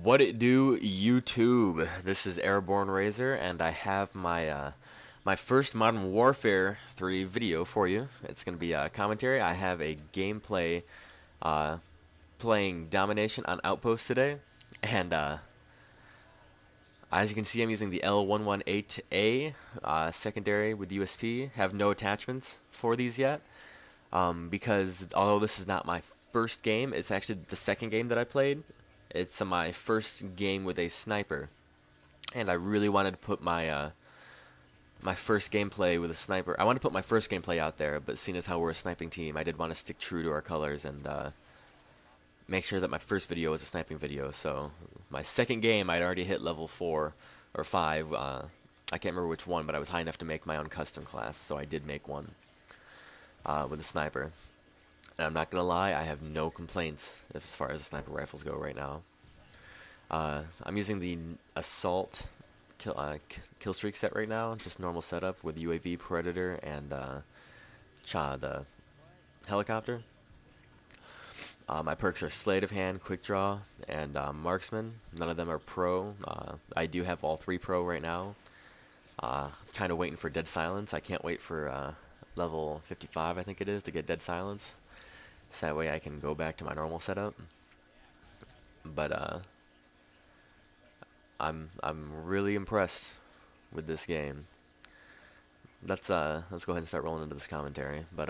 What it do, YouTube? This is Airbourne Razor, and I have my first Modern Warfare 3 video for you. It's gonna be a commentary. I have a gameplay uh, playing Domination on Outpost today, and as you can see, I'm using the L118A secondary with USP. Have no attachments for these yet, because although this is not my first game, it's actually the second game that I played. It's my first game with a sniper, and I really wanted to put my first gameplay with a sniper. I wanted to put my first gameplay out there, but seeing as how we're a sniping team, I did want to stick true to our colors and make sure that my first video was a sniping video. So my second game, I'd already hit level 4 or 5. I can't remember which one, but I was high enough to make my own custom class, so I did make one with a sniper. And I'm not gonna lie, I have no complaints as far as sniper rifles go right now. I'm using the assault kill streak set right now, just normal setup with UAV, Predator, and the helicopter. My perks are Sleight of Hand, Quick Draw, and Marksman. None of them are pro. I do have all 3 pro right now. Kind of waiting for Dead Silence. I can't wait for level 55, I think it is, to get Dead Silence. So that way I can go back to my normal setup. But I'm really impressed with this game. Let's go ahead and start rolling into this commentary. But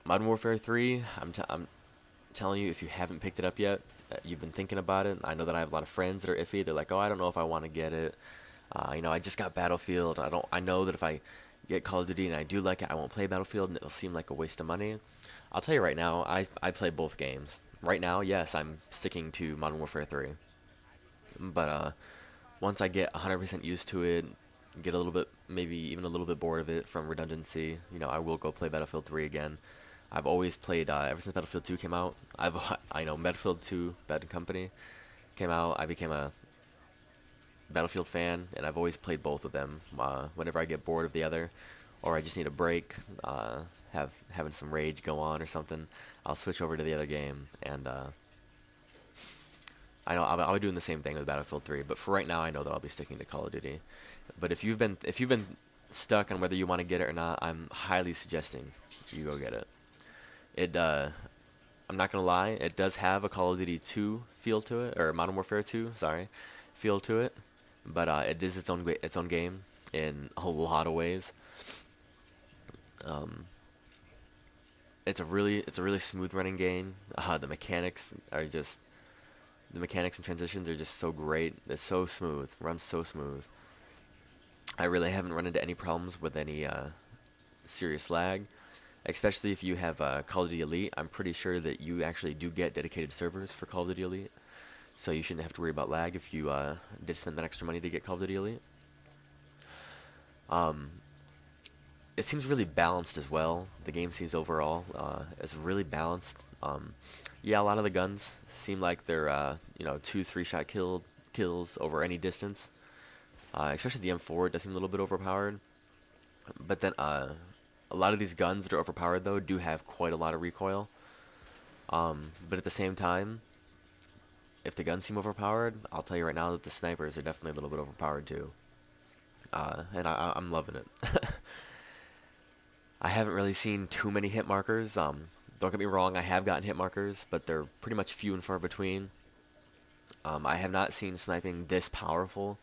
Modern Warfare 3, I'm telling you, if you haven't picked it up yet, you've been thinking about it. I know that I have a lot of friends that are iffy. They're like, oh, I don't know if I want to get it. I just got Battlefield. I know that if I get Call of Duty and I do like it, I won't play Battlefield and it'll seem like a waste of money. I'll tell you right now, I play both games. Right now, yes, I'm sticking to Modern Warfare 3. But once I get 100% used to it, get a little bit, maybe even a little bit bored of it from redundancy, I will go play Battlefield 3 again. I've always played, ever since Battlefield 2 came out, I know Battlefield 2, Bad Company, came out, I became a Battlefield fan, and I've always played both of them. Whenever I get bored of the other, or I just need a break, having some rage go on or something, I'll switch over to the other game. And I know I'll be doing the same thing with Battlefield 3, but for right now, I know that I'll be sticking to Call of Duty. But if you've been stuck on whether you want to get it or not, I'm highly suggesting you go get it. I'm not gonna lie, it does have a Call of Duty 2 feel to it, or Modern Warfare 2, sorry, feel to it. But it is its own game in a lot of ways. It's a really smooth running game. The mechanics and transitions are just so great. It's so smooth, runs so smooth. I really haven't run into any problems with any serious lag, especially if you have Call of Duty Elite. I'm pretty sure that you actually do get dedicated servers for Call of Duty Elite. So you shouldn't have to worry about lag if you did spend that extra money to get Call of Duty Elite. It seems really balanced as well. The game seems overall is really balanced. Yeah, a lot of the guns seem like they're 2-3 shot kills over any distance. Especially the M4 does seem a little bit overpowered. But then a lot of these guns that are overpowered though do have quite a lot of recoil. But at the same time, if the guns seem overpowered, I'll tell you right now that the snipers are definitely a little bit overpowered too. And I'm loving it. I haven't really seen too many hit markers. Don't get me wrong, I have gotten hit markers, but they're pretty much few and far between. I have not seen sniping this powerful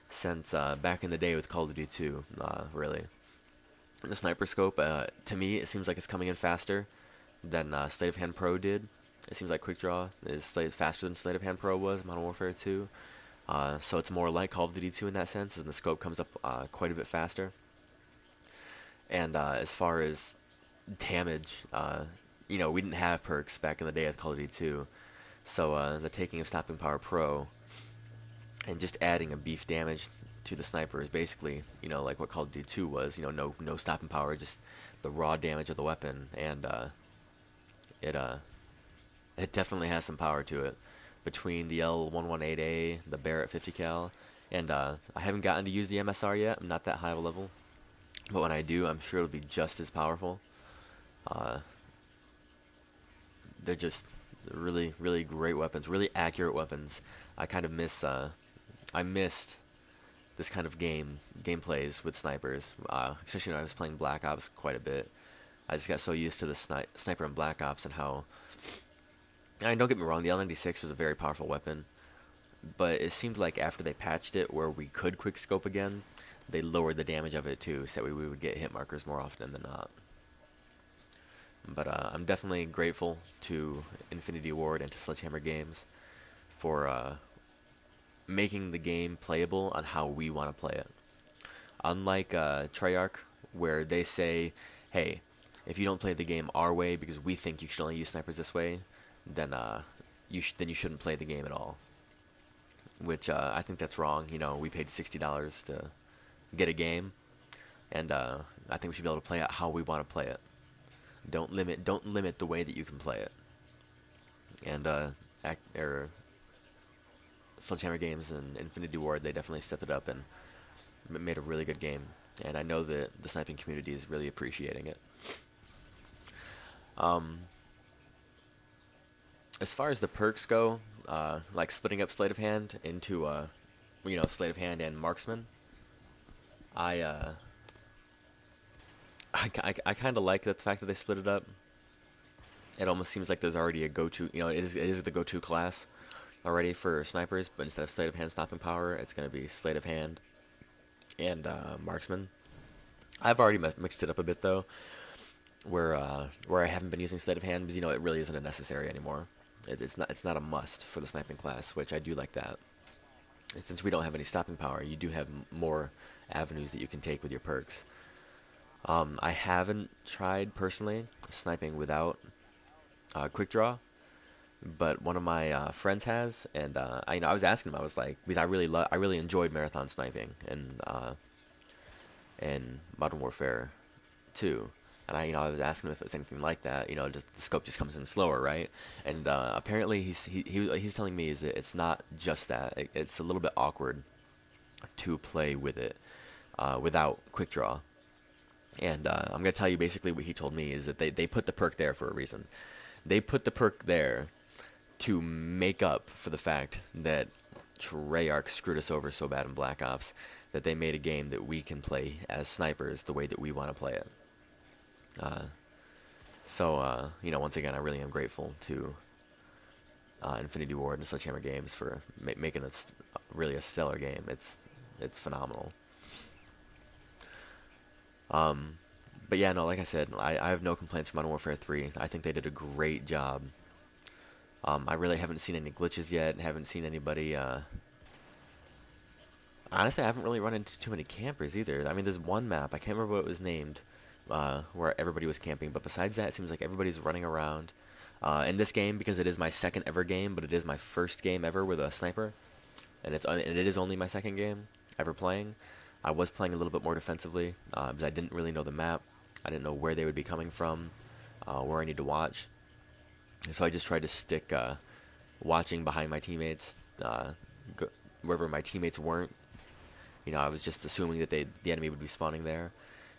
since back in the day with Call of Duty 2, really. The sniper scope, to me, it seems like it's coming in faster than Sleight of Hand Pro did. It seems like Quick Draw is faster than Sleight of Hand Pro was, Modern Warfare 2. So it's more like Call of Duty 2 in that sense, and the scope comes up quite a bit faster. And as far as damage, we didn't have perks back in the day of Call of Duty 2. So the taking of Stopping Power Pro and just adding a beef damage to the sniper is basically, like what Call of Duty 2 was. No stopping power, just the raw damage of the weapon, and it definitely has some power to it. Between the L118A, the Barrett 50 cal, and I haven't gotten to use the MSR yet. I'm not that high of a level, but when I do, I'm sure it'll be just as powerful. They're just Really, really great weapons, really accurate weapons. I kind of I missed this kind of gameplays with snipers, especially when I was playing Black Ops quite a bit. I just got so used to the sniper in Black Ops and how. I mean, don't get me wrong, the L96 was a very powerful weapon, but it seemed like after they patched it, where we could quick scope again, they lowered the damage of it too, so that we would get hit markers more often than not. But I'm definitely grateful to Infinity Ward and to Sledgehammer Games for making the game playable on how we want to play it. Unlike Treyarch, where they say, hey, if you don't play the game our way because we think you should only use snipers this way, then you shouldn't play the game at all. Which I think that's wrong. You know, we paid $60 to get a game, and I think we should be able to play it how we want to play it. Don't limit the way that you can play it. And Sledgehammer Games and Infinity Ward, they definitely stepped it up and made a really good game. And I know that the sniping community is really appreciating it. As far as the perks go, like splitting up Sleight of Hand into, Sleight of Hand and Marksman, I kind of like the fact that they split it up. It almost seems like there's already a go-to, it is the go-to class already for snipers, but instead of Sleight of Hand stopping power, it's going to be Sleight of Hand and Marksman. I've already mixed it up a bit though, where I haven't been using Sleight of Hand because it really isn't a necessary anymore. It's not a must for the sniping class, which I do like that. And since we don't have any stopping power, you do have more avenues that you can take with your perks. I haven't tried personally sniping without quick draw, but one of my friends has, and I was asking him. I was like, because I really enjoyed marathon sniping and Modern Warfare 2, and I was asking him if it's anything like that. Just the scope just comes in slower, right? And apparently he's telling me is that it's not just that. It's a little bit awkward to play with it without quick draw. And I'm going to tell you basically what he told me is that they put the perk there for a reason. They put the perk there to make up for the fact that Treyarch screwed us over so bad in Black Ops that they made a game that we can play as snipers the way that we want to play it. Once again, I really am grateful to Infinity Ward and Sledgehammer Games for making it really a stellar game. It's phenomenal. But yeah, no, like I said, I have no complaints from Modern Warfare 3. I think they did a great job. I really haven't seen any glitches yet. Haven't seen anybody. Honestly, I haven't really run into too many campers either. I mean, there's one map, I can't remember what it was named, where everybody was camping. But besides that, it seems like everybody's running around. In this game, because it is my second ever game, but it is my first game ever with a sniper, and it is only my second game ever playing. I was playing a little bit more defensively because I didn't really know the map. I didn't know where they would be coming from, where I need to watch. And so I just tried to stick watching behind my teammates, wherever my teammates weren't. I was just assuming that the enemy would be spawning there.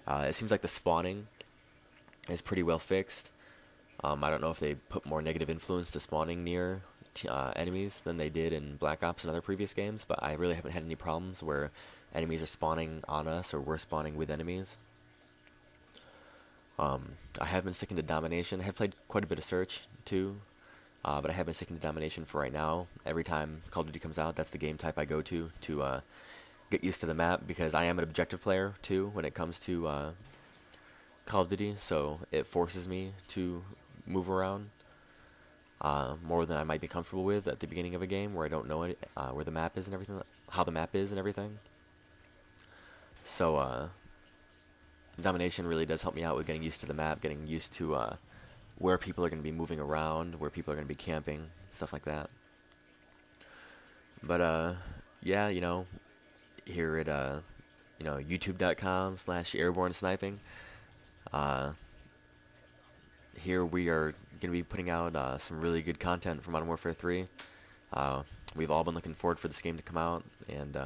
It seems like the spawning is pretty well fixed. I don't know if they put more negative influence to spawning near enemies than they did in Black Ops and other previous games, but I really haven't had any problems where enemies are spawning on us or we're spawning with enemies. I have been sticking to Domination. I have played quite a bit of Search too, but I have been sticking to Domination for right now. Every time Call of Duty comes out, that's the game type I go to get used to the map, because I am an objective player too when it comes to Call of Duty, so it forces me to move around more than I might be comfortable with at the beginning of a game where I don't know where the map is and everything, how the map is and everything. So Domination really does help me out with getting used to the map, getting used to where people are going to be moving around, where people are going to be camping, stuff like that. But yeah, here at youtube.com/Airbourne Sniping, here we are going to be putting out some really good content for Modern Warfare 3. We've all been looking forward for this game to come out, and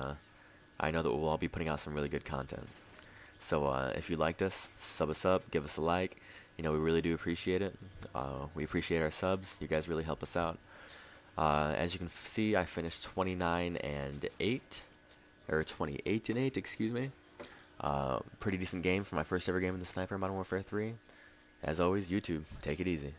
I know that we'll all be putting out some really good content. So if you liked us, sub us up, give us a like. We really do appreciate it. We appreciate our subs. You guys really help us out. As you can see, I finished 29 and 8, or 28 and 8, excuse me. Pretty decent game for my first ever game in the Sniper Modern Warfare 3. As always, YouTube, take it easy.